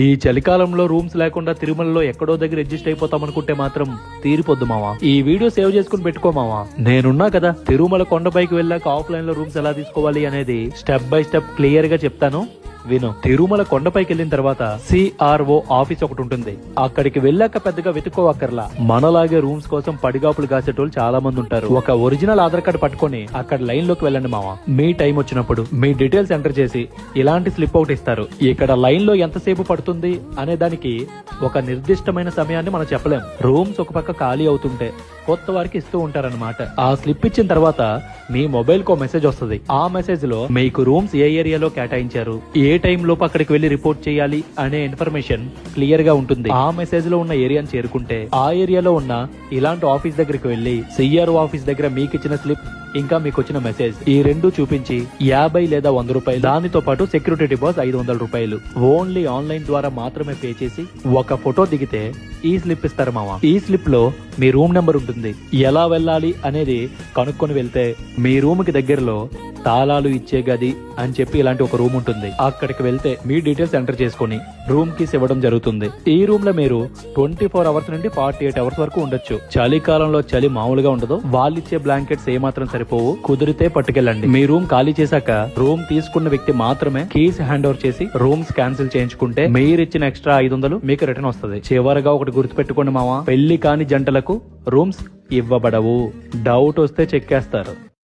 ఈ చలికాలంలో రూమ్స్ లేకుండా తిరుమలలో ఎక్కడో దగ్గర అడ్జస్ట్ అయిపోతాం అనుకుంటే మాత్రం తీరిపోద్దు మావా. ఈ వీడియో సేవ్ చేసుకుని పెట్టుకో మావా. నేనున్నా కదా తిరుమల కొండపైకి వెళ్ళాక ఆఫ్లైన్ లో రూమ్స్ ఎలా తీసుకోవాలి అనేది స్టెప్ బై స్టెప్ క్లియర్ గా చెప్తాను, విను. తిరుమల కొండపైకి వెళ్ళిన తర్వాత CRO ఆఫీస్ ఒకటి ఉంటుంది. అక్కడికి వెళ్ళాక పెద్దగా వెతుక్కోవక్కర్లా. మనలాగే రూమ్స్ కోసం పడిగాపులు కాసేటోళ్ళు చాలా మంది ఉంటారు. ఒక ఒరిజినల్ ఆధార్ కార్డు పట్టుకొని అక్కడ లైన్ లోకి వెళ్ళండి మావా. మీ టైం వచ్చినప్పుడు మీ డీటెయిల్స్ ఎంటర్ చేసి ఇలాంటి స్లిప్ అవుట్ ఇస్తారు. ఇక్కడ లైన్ లో ఎంతసేపు పడుతుంది అనే దానికి ఒక నిర్దిష్టమైన సమయాన్ని మనం చెప్పలేం. రూమ్స్ ఒక పక్క ఖాళీ అవుతుంటే కొత్త వారికి ఇస్తూ ఉంటారన్నమాట. ఆ స్లిప్ ఇచ్చిన తర్వాత మీ మొబైల్ కో మెసేజ్ వస్తుంది. ఆ మెసేజ్ లో మీకు రూమ్స్ ఏ ఏరియాలో కేటాయించారు, ఏ టైం లోపు అక్కడికి వెళ్లి రిపోర్ట్ చేయాలి అనే ఇన్ఫర్మేషన్ క్లియర్ గా ఉంటుంది. ఆ మెసేజ్ లో ఉన్న ఏరియాని చేరుకుంటే ఆ ఏరియాలో ఉన్న ఇలాంటి ఆఫీస్ దగ్గరికి వెళ్లి CRO ఆఫీస్ దగ్గర మీకు ఇచ్చిన స్లిప్ ఇంకా మీకు వచ్చిన మెసేజ్ ఈ రెండు చూపించి 50 లేదా 100 రూపాయలు, దానితో పాటు సెక్యూరిటీ డిపాజిట్ 500 రూపాయలు ఓన్లీ ఆన్లైన్ ద్వారా మాత్రమే పే చేసి ఒక ఫోటో దిగితే ఈ స్లిప్ ఇస్తారు మావా. ఈ స్లిప్ లో మీ రూమ్ నెంబర్ ఉంటుంది. ఎలా వెళ్ళాలి అనేది కనుక్కొని వెళ్తే మీ రూమ్ కి దగ్గరలో తాళాలు ఇచ్చే గది అని చెప్పి ఇలాంటి ఒక రూమ్ ఉంటుంది. అక్కడికి వెళ్తే మీ డీటెయిల్స్ ఎంటర్ చేసుకుని రూమ్ కీస్ ఇవ్వడం జరుగుతుంది. ఈ రూమ్ లో మీరు 24 అవర్స్ నుండి 48 అవర్స్ వరకు ఉండొచ్చు. చలికాలంలో చలి మామూలుగా ఉండదు. వాళ్ళిచ్చే బ్లాంకెట్స్ ఏమాత్రం సరిపోవు. కుదిరితే పట్టుకెళ్ళండి. మీ రూమ్ ఖాళీ చేశాక రూమ్ తీసుకున్న వ్యక్తి మాత్రమే కీస్ హ్యాండ్ ఓవర్ చేసి రూమ్స్ క్యాన్సిల్ చేయించుకుంటే మీరిచ్చిన ఎక్స్ట్రా 500 మీకు రిటర్న్ వస్తుంది. చివరగా ఒకటి గుర్తుపెట్టుకోండి మావా, పెళ్లి కాని జంటలకు రూమ్స్ ఇవ్వబడవు. డౌట్ వస్తే చెక్కేస్తారు.